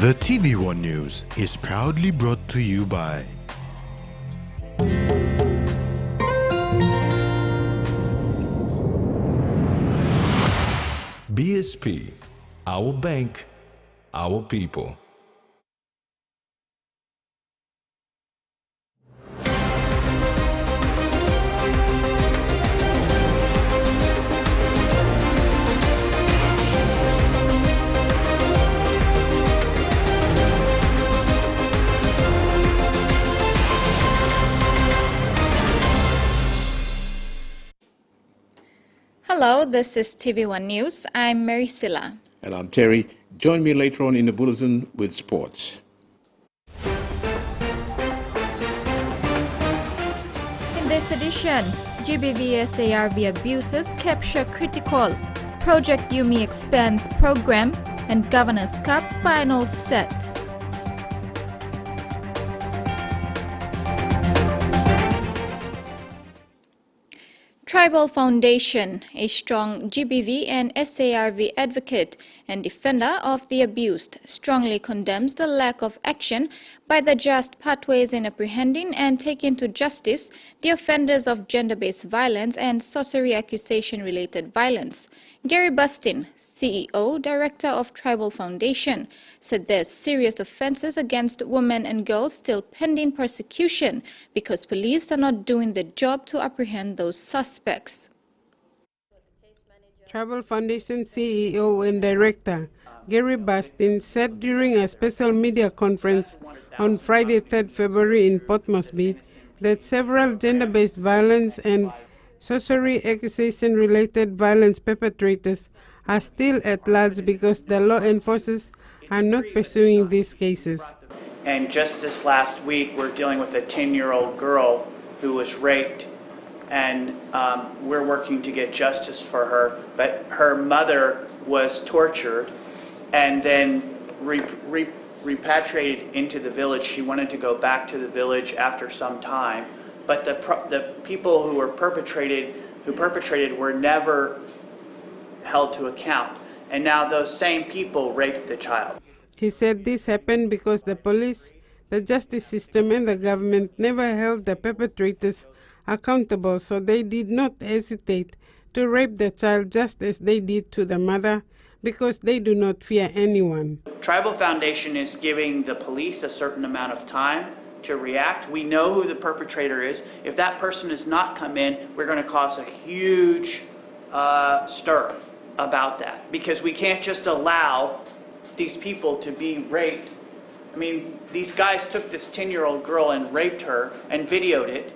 The TVWAN News is proudly brought to you by BSP, our bank, our people. Hello, this is TV1 News. I'm Mary Silla. And I'm Terry. Join me later on in the bulletin with sports. In this edition, GBV SARV abuses capture critical, Project Yumi expands program, and Governor's Cup finals set. Tribal Foundation, a strong GBV and SARV advocate and defender of the abused, strongly condemns the lack of action by the Just Pathways in apprehending and taking to justice the offenders of gender-based violence and sorcery accusation-related violence. Gary Bustin, CEO, Director of Tribal Foundation, said there's serious offenses against women and girls still pending prosecution because police are not doing their job to apprehend those suspects. Tribal Foundation CEO and Director Gary Bustin said during a special media conference on Friday, 3rd February in Port Moresby that several gender-based violence and sorcery accusation-related violence perpetrators are still at large because the law enforcers are not pursuing these cases. And just this last week, we're dealing with a 10-year-old girl who was raped, and we're working to get justice for her. But her mother was tortured and then repatriated into the village. She wanted to go back to the village after some time. But the people who perpetrated were never held to account. And now those same people raped the child. He said this happened because the police, the justice system, and the government never held the perpetrators accountable, so they did not hesitate to rape the child just as they did to the mother because they do not fear anyone. Tribal Foundation is giving the police a certain amount of time to react. We know who the perpetrator is. If that person does not come in, we're going to cause a huge stir about that, because we can't just allow these people to be raped. I mean, these guys took this 10-year-old girl and raped her and videoed it.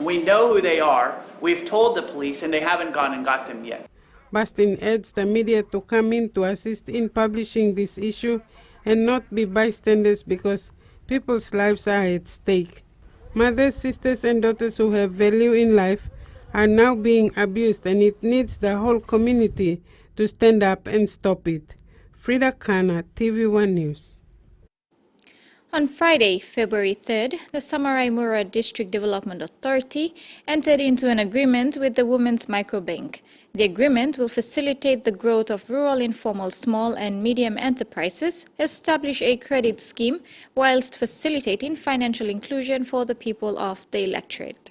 We know who they are. We've told the police, and they haven't gone and got them yet. Bustin urged the media to come in to assist in publishing this issue and not be bystanders because people's lives are at stake. Mothers, sisters, and daughters who have value in life are now being abused, and it needs the whole community to stand up and stop it. Frida Kana, TV1 News. On Friday, February 3rd, the Samarai Mura District Development Authority entered into an agreement with the Women's Microbank. The agreement will facilitate the growth of rural informal small and medium enterprises, establish a credit scheme, whilst facilitating financial inclusion for the people of the electorate.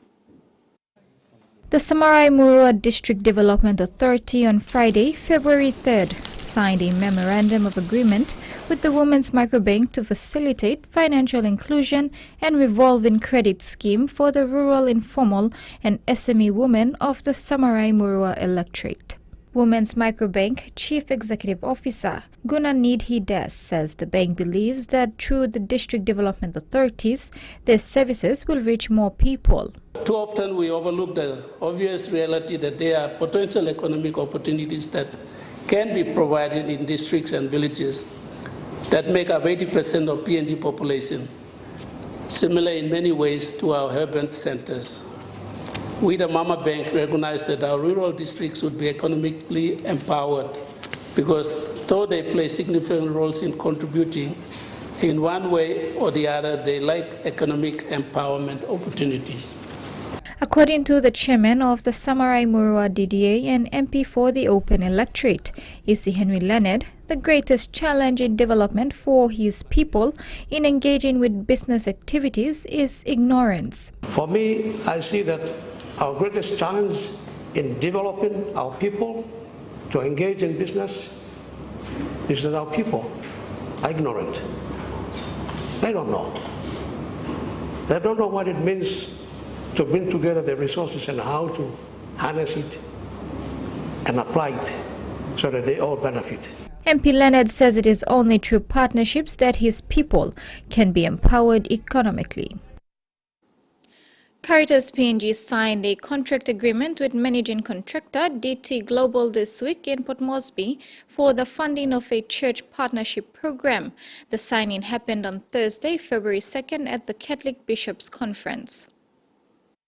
The Samarai Mura District Development Authority on Friday, February 3rd, signed a memorandum of agreement with the Women's Microbank to facilitate financial inclusion and revolving credit scheme for the rural, informal, and SME women of the Samarai Murua electorate. Women's Microbank Chief Executive Officer Gunanidhi Das says the bank believes that through the district development authorities, their services will reach more people. Too often we overlook the obvious reality that there are potential economic opportunities that can be provided in districts and villages that make up 80% of PNG population, similar in many ways to our urban centers. We, the Mama Bank, recognize that our rural districts would be economically empowered because though they play significant roles in contributing, in one way or the other, they lack economic empowerment opportunities. According to the chairman of the Samarai Murua DDA and MP for the Open Electorate, Isi Henry Leonard, the greatest challenge in development for his people in engaging with business activities is ignorance. For me, I see that our greatest challenge in developing our people to engage in business is that our people are ignorant. They don't know. They don't know what it means to bring together the resources and how to harness it and apply it so that they all benefit. MP Leonard says it is only through partnerships that his people can be empowered economically. Caritas PNG signed a contract agreement with managing contractor DT Global this week in Port Moresby for the funding of a church partnership program. The signing happened on Thursday, February 2nd at the Catholic Bishops' Conference.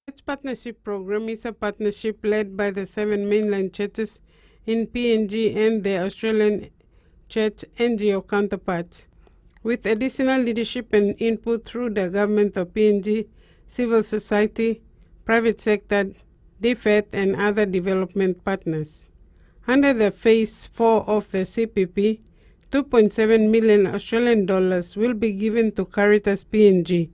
The Church Partnership Program is a partnership led by the 7 mainland churches in PNG and their Australian church NGO counterparts, with additional leadership and input through the government of PNG, civil society, private sector, DFED and other development partners. Under the Phase 4 of the CPP, 2.7 million Australian dollars will be given to Caritas PNG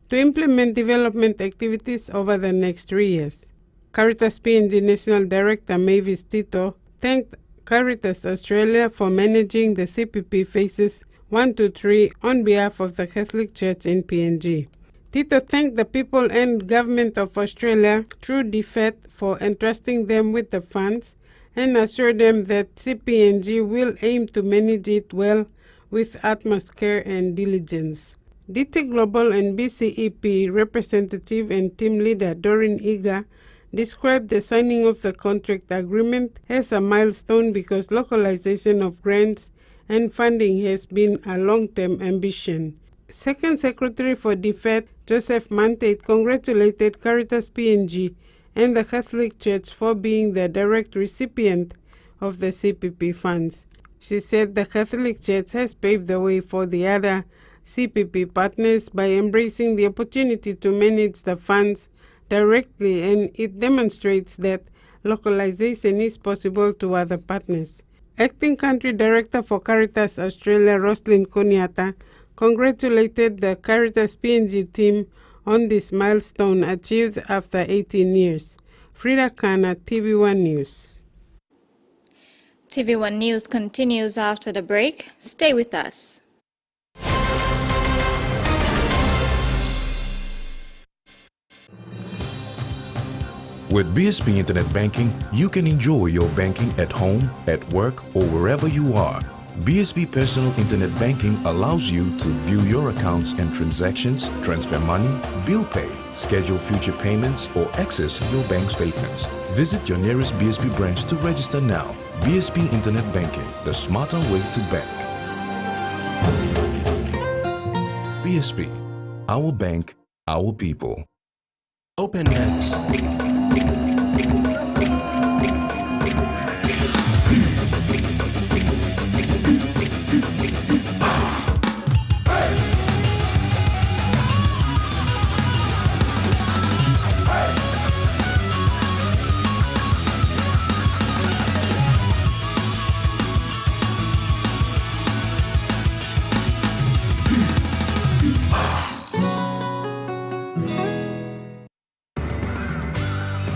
to implement development activities over the next 3 years. Caritas PNG National Director Mavis Tito thanked Caritas Australia for managing the CPP phases 1 to 3 on behalf of the Catholic Church in PNG. Tito thanked the people and government of Australia through DFED for entrusting them with the funds and assured them that CPNG will aim to manage it well with utmost care and diligence. DT Global and BCEP representative and team leader Doreen Iga described the signing of the contract agreement as a milestone because localization of grants and funding has been a long-term ambition. Second Secretary for DFED, Joseph Mantate, congratulated Caritas PNG and the Catholic Church for being the direct recipient of the CPP funds. She said the Catholic Church has paved the way for the other CPP partners by embracing the opportunity to manage the funds directly, and it demonstrates that localization is possible to other partners. Acting Country Director for Caritas Australia, Roslyn Koniata, congratulated the Caritas PNG team on this milestone achieved after 18 years. Frida Kana, TVWAN News. TVWAN News continues after the break. Stay with us. With BSP Internet Banking, you can enjoy your banking at home, at work, or wherever you are. BSP Personal Internet Banking allows you to view your accounts and transactions, transfer money, bill pay, schedule future payments, or access your bank statements. Visit your nearest BSP branch to register now. BSP Internet Banking, the smarter way to bank. BSP, our bank, our people. Open Net.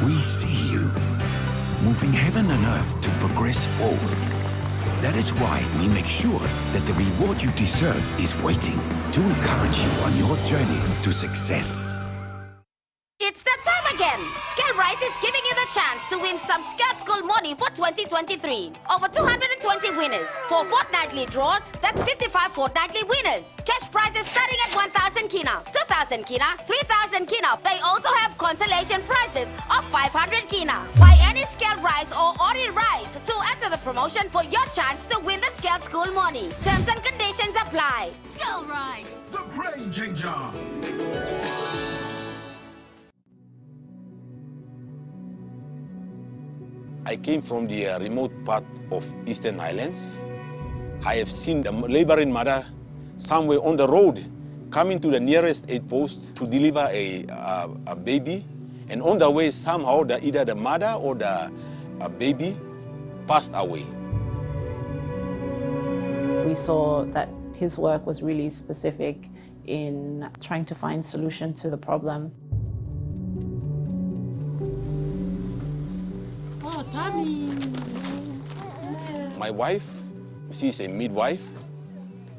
We see you, moving heaven and earth to progress forward. That is why we make sure that the reward you deserve is waiting to encourage you on your journey to success. It's that time again! Scale Rise is giving you the chance to win some Scale School money for 2023. Over 220 winners. 4 fortnightly draws, that's 55 fortnightly winners. Cash prizes starting at 1,000 kina, 2,000 kina, 3,000 kina. They also have consolation prizes of 500 kina. Buy any Scale Rise or Ori Rise to enter the promotion for your chance to win the Scale School money. Terms and conditions apply. Scale Rise, the Grain Changer. I came from the remote part of Eastern Highlands. I have seen the laboring mother somewhere on the road coming to the nearest aid post to deliver a baby And on the way, somehow either the mother or the baby passed away. We saw that his work was really specific in trying to find solution to the problem. Oh, Tommy! My wife, she's a midwife,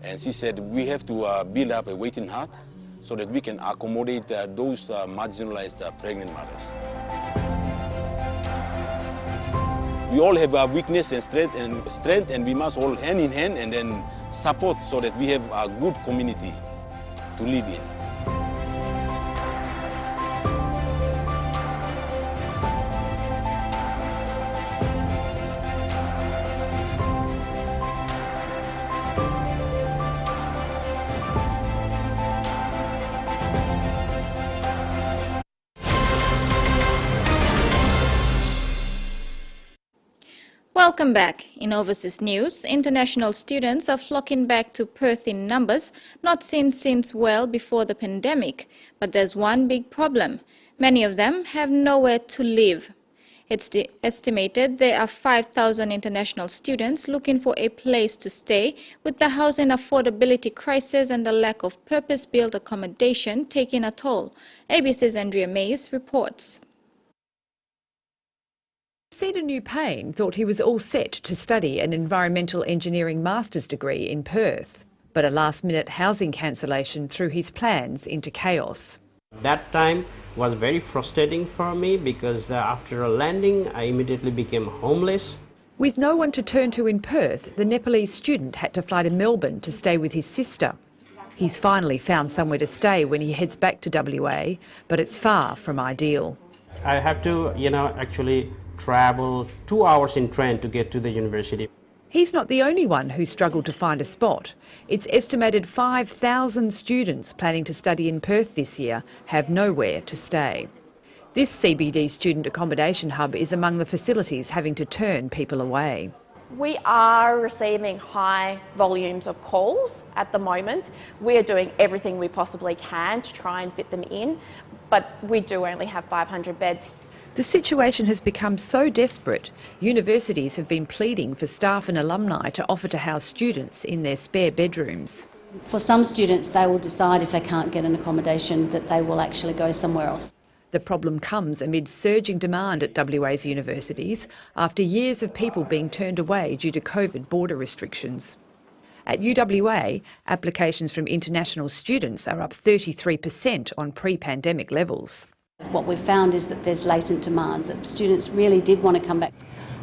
and she said we have to build up a waiting hut so that we can accommodate those marginalized pregnant mothers. We all have a weakness and strength, and we must all hand in hand and then support so that we have a good community to live in. Welcome back. In overseas news, international students are flocking back to Perth in numbers not seen since well before the pandemic. But there's one big problem. Many of them have nowhere to live. It's estimated there are 5,000 international students looking for a place to stay, with the housing affordability crisis and the lack of purpose-built accommodation taking a toll. ABC's Andrea Mays reports. Cedar New Payne thought he was all set to study an environmental engineering master's degree in Perth, but a last-minute housing cancellation threw his plans into chaos. That time was very frustrating for me because after landing I immediately became homeless. With no one to turn to in Perth, the Nepalese student had to fly to Melbourne to stay with his sister. He's finally found somewhere to stay when he heads back to WA, but it's far from ideal. I have to, actually travel 2 hours in train to get to the university. He's not the only one who struggled to find a spot. It's estimated 5,000 students planning to study in Perth this year have nowhere to stay. This CBD student accommodation hub is among the facilities having to turn people away. We are receiving high volumes of calls at the moment. We're doing everything we possibly can to try and fit them in, but we do only have 500 beds. The situation has become so desperate, universities have been pleading for staff and alumni to offer to house students in their spare bedrooms. For some students, they will decide if they can't get an accommodation that they will actually go somewhere else. The problem comes amid surging demand at WA's universities after years of people being turned away due to COVID border restrictions. At UWA, applications from international students are up 33% on pre-pandemic levels. What we've found is that there's latent demand, that students really did want to come back.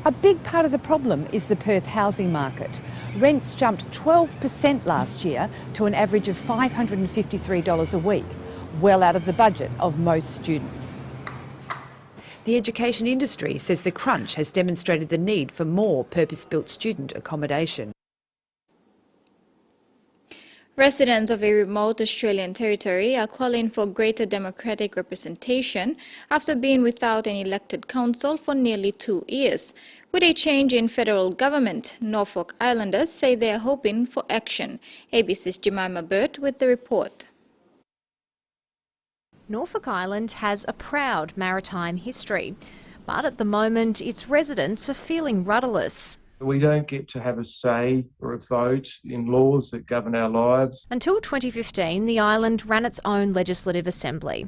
A big part of the problem is the Perth housing market. Rents jumped 12% last year to an average of $553 a week, well out of the budget of most students. The education industry says the crunch has demonstrated the need for more purpose-built student accommodation. Residents of a remote Australian territory are calling for greater democratic representation after being without an elected council for nearly 2 years. With a change in federal government, Norfolk Islanders say they are hoping for action. ABC's Jemima Burt with the report. Norfolk Island has a proud maritime history, but at the moment its residents are feeling rudderless. We don't get to have a say or a vote in laws that govern our lives. Until 2015, the island ran its own legislative assembly.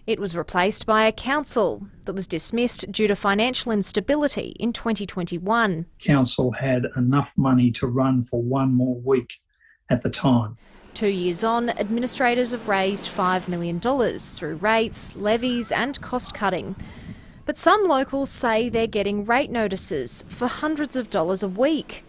It was replaced by a council that was dismissed due to financial instability in 2021. Council had enough money to run for one more week at the time. 2 years on, administrators have raised $5 million through rates, levies and cost cutting. But some locals say they're getting rate notices for hundreds of dollars a week.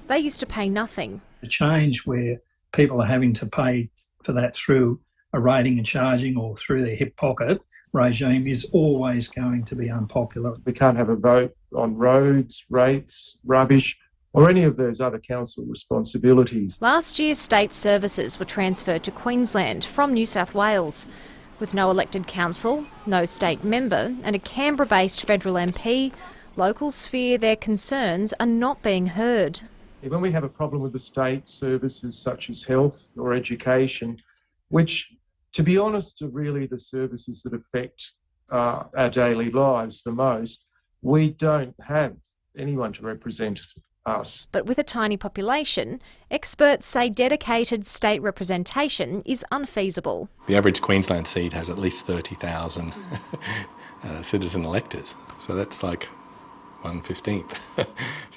They used to pay nothing. A change where people are having to pay for that through a rating and charging or through their hip pocket regime is always going to be unpopular. We can't have a vote on roads, rates, rubbish, or any of those other council responsibilities. Last year, state services were transferred to Queensland from New South Wales. With no elected council, no state member and a Canberra-based federal MP, locals fear their concerns are not being heard. When we have a problem with the state services such as health or education, which, to be honest, are really the services that affect our daily lives the most, we don't have anyone to represent us. But with a tiny population, experts say dedicated state representation is unfeasible. The average Queensland seat has at least 30,000 citizen electors, so that's like 1/15. So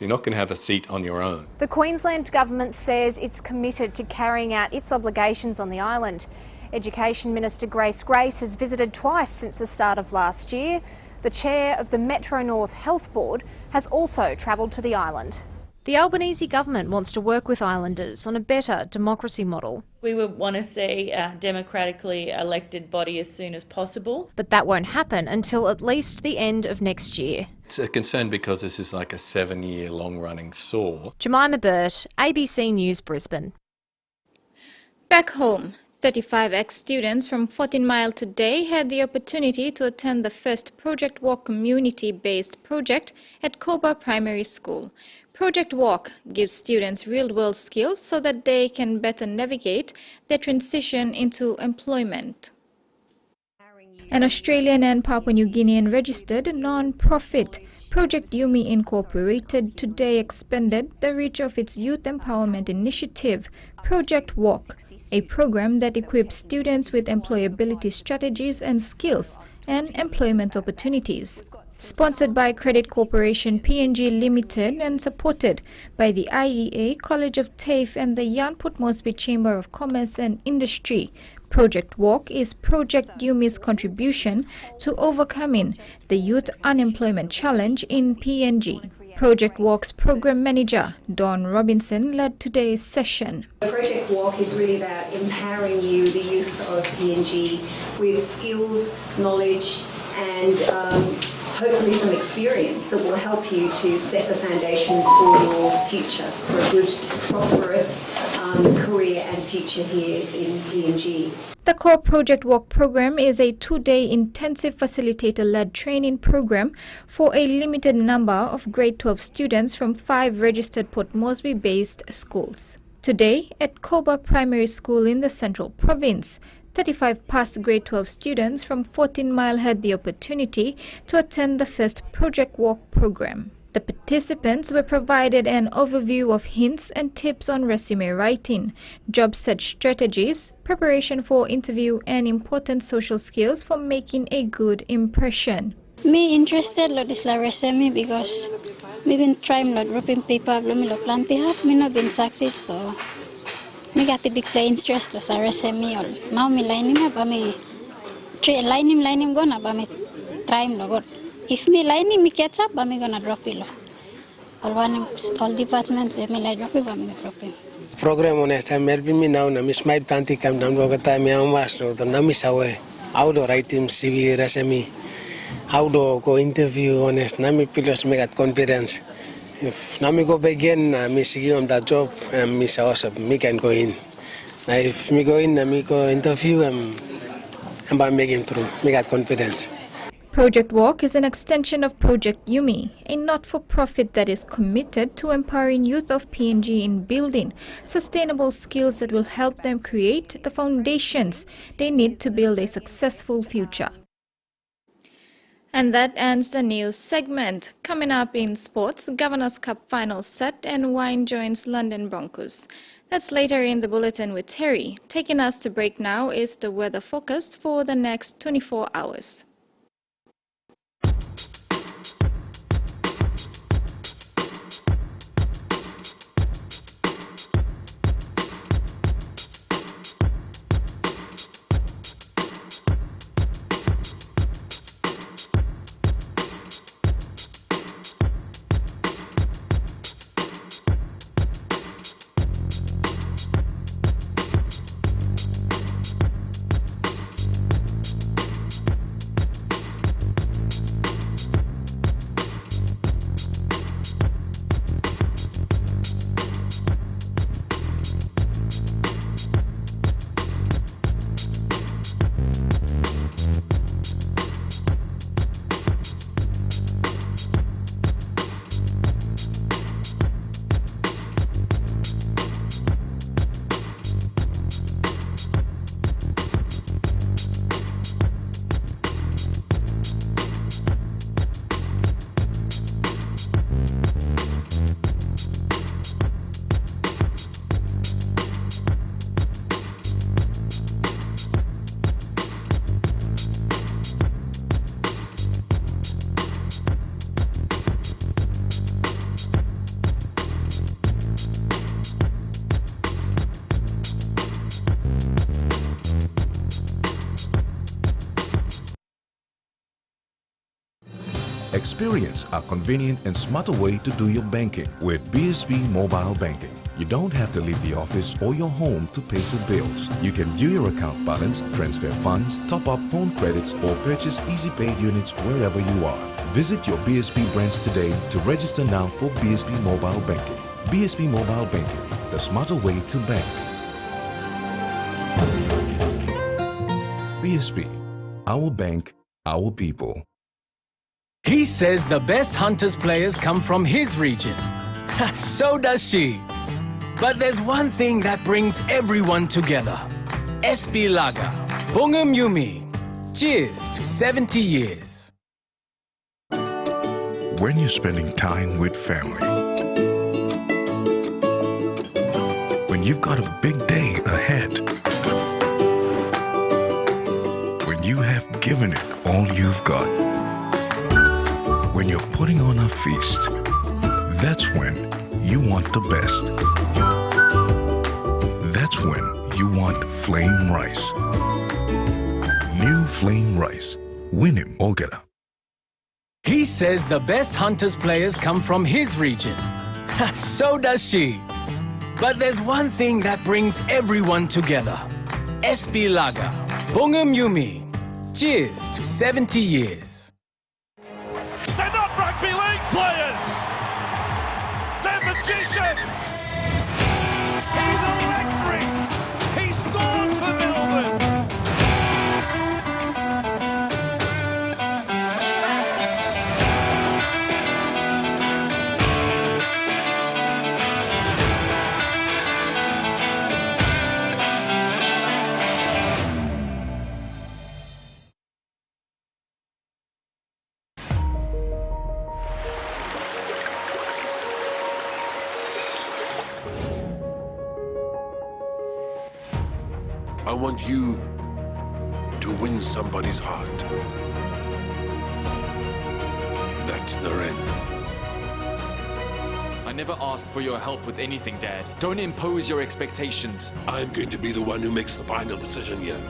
you're not going to have a seat on your own. The Queensland government says it's committed to carrying out its obligations on the island. Education Minister Grace has visited twice since the start of last year. The chair of the Metro North Health Board has also travelled to the island. The Albanese government wants to work with islanders on a better democracy model. We would want to see a democratically elected body as soon as possible. But that won't happen until at least the end of next year. It's a concern because this is like a 7-year long-running saw. Jemima Burt, ABC News, Brisbane. Back home, 35 ex-students from 14 Mile today had the opportunity to attend the first Project Walk community-based project at Cobar Primary School. Project Walk gives students real-world skills so that they can better navigate their transition into employment. An Australian and Papua New Guinean registered non-profit, Project Yumi Incorporated, today expanded the reach of its youth empowerment initiative, Project Walk, a program that equips students with employability strategies and skills and employment opportunities. Sponsored by Credit Corporation PNG Limited and supported by the IEA, College of TAFE and the Jan Put Mosby Chamber of Commerce and Industry, Project Walk is Project Yumi's contribution to overcoming the youth unemployment challenge in PNG. Project Walk's program manager, Dawn Robinson, led today's session. Project Walk is really about empowering you, the youth of PNG, with skills, knowledge and hopefully some experience that will help you to set the foundations for your future, for a good, prosperous career and future here in PNG. The core Project Walk program is a 2-day intensive facilitator-led training program for a limited number of grade 12 students from 5 registered Port Moresby-based schools. Today, at Cobar Primary School in the Central Province, 35 past grade 12 students from 14 Mile had the opportunity to attend the first Project Walk program. The participants were provided an overview of hints and tips on resume writing, job search strategies, preparation for interview, and important social skills for making a good impression. Me interested in this resume because me been trying to wrapping paper, me lo plenty have me no been succeed so me got to be play interest lo resume all. Now me lining up me try lining gonna ba me trying lo good. If me lining me catch up, I'm gonna drop it. All department, me like drop it, I'm gonna drop it. Program on this time helping me now. Na miss my panty come down. Look at time I'm master. So na miss away. How do write him CV resume? How do go interview honest? Na me pilos me got confidence. If na me go begin, na me see on that job, me say also me can go in. Now if me go in, na me go interview, I'm making through. Me got confidence. Project Walk is an extension of Project Yumi, a not-for-profit that is committed to empowering youth of PNG in building sustainable skills that will help them create the foundations they need to build a successful future. And that ends the news segment. Coming up in sports, Governors' Cup final set and Wine joins London Broncos. That's later in the bulletin with Terry. Taking us to break now is the weather forecast for the next 24 hours. Experience a convenient and smarter way to do your banking with BSB Mobile Banking. You don't have to leave the office or your home to pay for bills. You can view your account balance, transfer funds, top up phone credits, or purchase Easy Pay units wherever you are. Visit your BSB branch today to register now for BSB Mobile Banking. BSB Mobile Banking, the smarter way to bank. BSB, our bank, our people. He says the best Hunters players come from his region. So does she. But there's one thing that brings everyone together. SB Lager. Bongum Yumi. Cheers to 70 years. When you're spending time with family, when you've got a big day ahead, when you have given it all you've got, when you're putting on a feast, that's when you want the best. That's when you want flame rice. New flame rice. Win him, Olgeta. He says the best Hunters players come from his region. So does she. But there's one thing that brings everyone together. SB Lager. Bongum Yumi. Cheers to 70 years. They're not rugby league players. They're magicians. He's electric. He scores for Melbourne. I want you to win somebody's heart. That's Naren. I never asked for your help with anything, Dad. Don't impose your expectations. I'm going to be the one who makes the final decision here.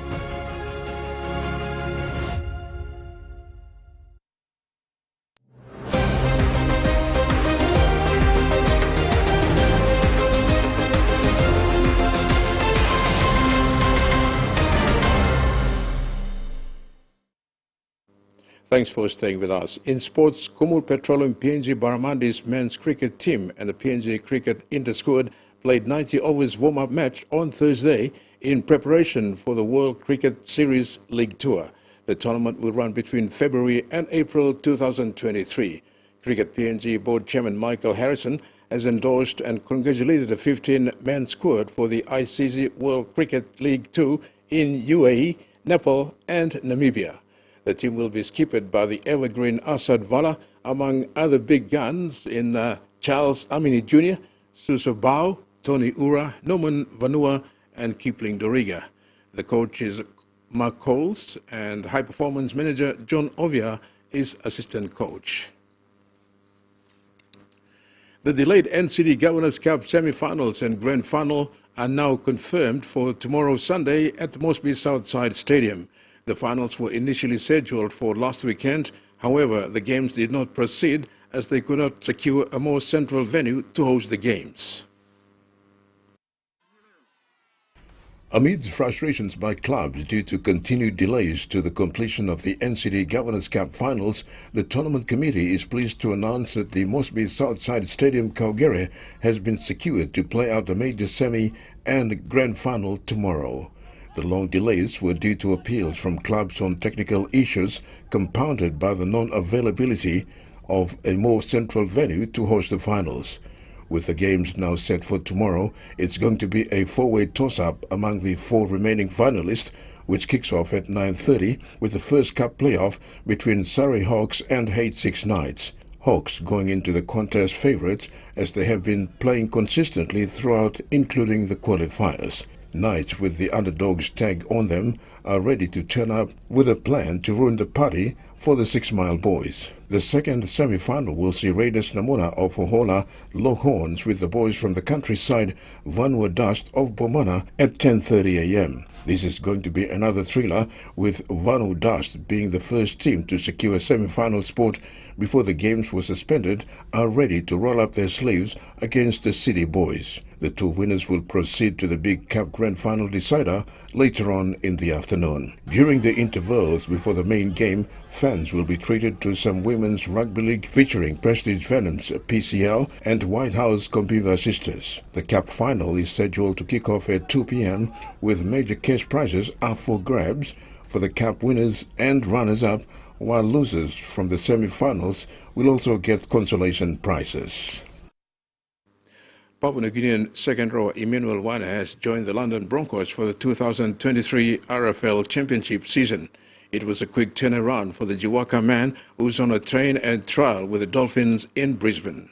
Thanks for staying with us. In sports, Kumul Petroleum PNG Barramandi's men's cricket team and the PNG Cricket Inter-Squad played 90 overs warm-up match on Thursday in preparation for the World Cricket Series League Tour. The tournament will run between February and April 2023. Cricket PNG Board Chairman Michael Harrison has endorsed and congratulated the 15-man squad for the ICC World Cricket League 2 in UAE, Nepal and Namibia. The team will be skippered by the evergreen Asad Vala, among other big guns in Charles Amini Jr., Suso Bao, Tony Ura, Norman Vanua, and Kipling Doriga. The coach is Mark Coles, and high-performance manager John Ovia is assistant coach. The delayed NCD Governors Cup semi-finals and grand final are now confirmed for tomorrow Sunday at the Mosby Southside Stadium. The finals were initially scheduled for last weekend. However, the games did not proceed as they could not secure a more central venue to host the games. Amid frustrations by clubs due to continued delays to the completion of the NCD Governors Cup finals, the tournament committee is pleased to announce that the Mosby Southside Stadium Kaugere has been secured to play out the major semi and grand final tomorrow. The long delays were due to appeals from clubs on technical issues compounded by the non-availability of a more central venue to host the finals. With the games now set for tomorrow, it's going to be a four-way toss-up among the four remaining finalists, which kicks off at 9:30 with the first cup playoff between Surrey Hawks and Hate Six Knights. Hawks going into the contest favourites as they have been playing consistently throughout, including the qualifiers. Knights, with the underdogs tag on them, are ready to turn up with a plan to ruin the party for the 6 Mile boys. The second semi-final will see Raiders Namona of Hohola lock horns with the boys from the countryside Vanua Dust of Bomana at 10:30 a.m. This is going to be another thriller, with Vanu Dust being the first team to secure semi-final spot before the games were suspended, are ready to roll up their sleeves against the City Boys. The two winners will proceed to the Big Cup Grand Final decider later on in the afternoon. During the intervals before the main game, fans will be treated to some women's rugby league featuring Prestige Venoms PCL and White House Compiva Sisters. The Cup Final is scheduled to kick off at 2 p.m. with major cash prizes up for grabs for the Cup winners and runners-up, while losers from the semi-finals will also get consolation prizes. Papua New Guinean second row Emmanuel Wana has joined the London Broncos for the 2023 RFL Championship season. It was a quick turnaround for the Jiwaka man, who's on a train and trial with the Dolphins in Brisbane.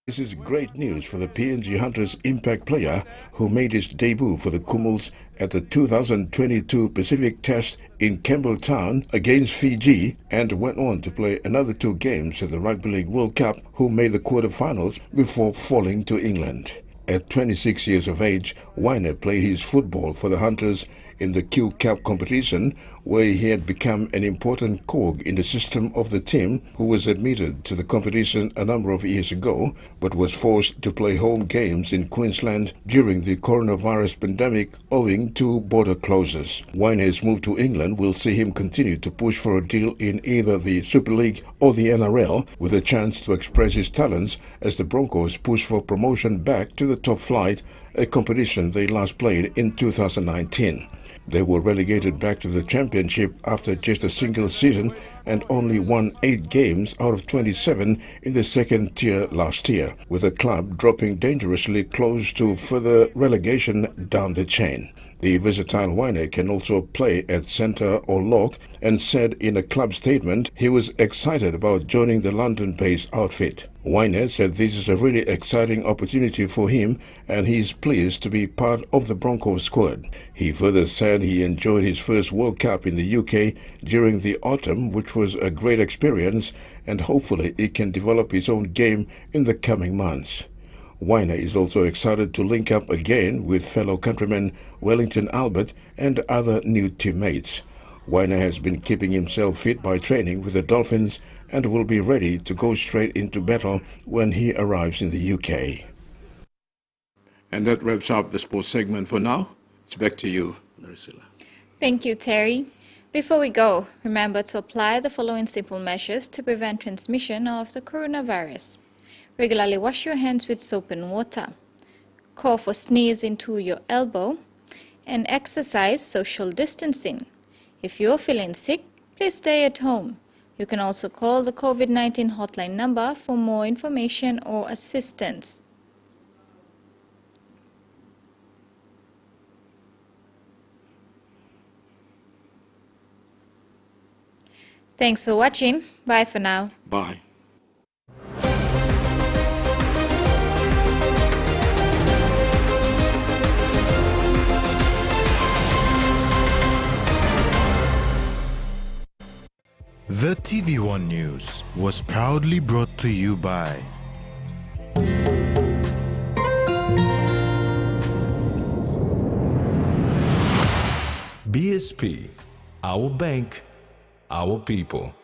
This is great news for the PNG Hunters impact player who made his debut for the Kumuls at the 2022 Pacific Test in Campbelltown against Fiji and went on to play another 2 games at the Rugby League World Cup, who made the quarterfinals before falling to England. At 26 years of age, Weiner played his football for the Hunters in the Q Cup competition, where he had become an important cog in the system of the team, who was admitted to the competition a number of years ago, but was forced to play home games in Queensland during the coronavirus pandemic owing to border closures. Weiner's move to England will see him continue to push for a deal in either the Super League or the NRL, with a chance to express his talents as the Broncos push for promotion back to the top flight, a competition they last played in 2019. They were relegated back to the championship after just a single season and only won 8 games out of 27 in the second tier last year, with the club dropping dangerously close to further relegation down the chain. The versatile Weiner can also play at centre or lock, and said in a club statement he was excited about joining the London-based outfit. Weiner said this is a really exciting opportunity for him and he is pleased to be part of the Broncos squad. He further said he enjoyed his first World Cup in the UK during the autumn, which was a great experience, and hopefully he can develop his own game in the coming months. Weiner is also excited to link up again with fellow countrymen Wellington Albert and other new teammates. Weiner has been keeping himself fit by training with the Dolphins and will be ready to go straight into battle when he arrives in the UK. And that wraps up the sports segment for now. It's back to you, Maricela. Thank you, Terry. Before we go, remember to apply the following simple measures to prevent transmission of the coronavirus. Regularly wash your hands with soap and water. Cough or sneeze into your elbow. And exercise social distancing. If you're feeling sick, please stay at home. You can also call the COVID-19 hotline number for more information or assistance. Thanks for watching. Bye for now. Bye. The TVWAN News was proudly brought to you by BSP, our bank, our people.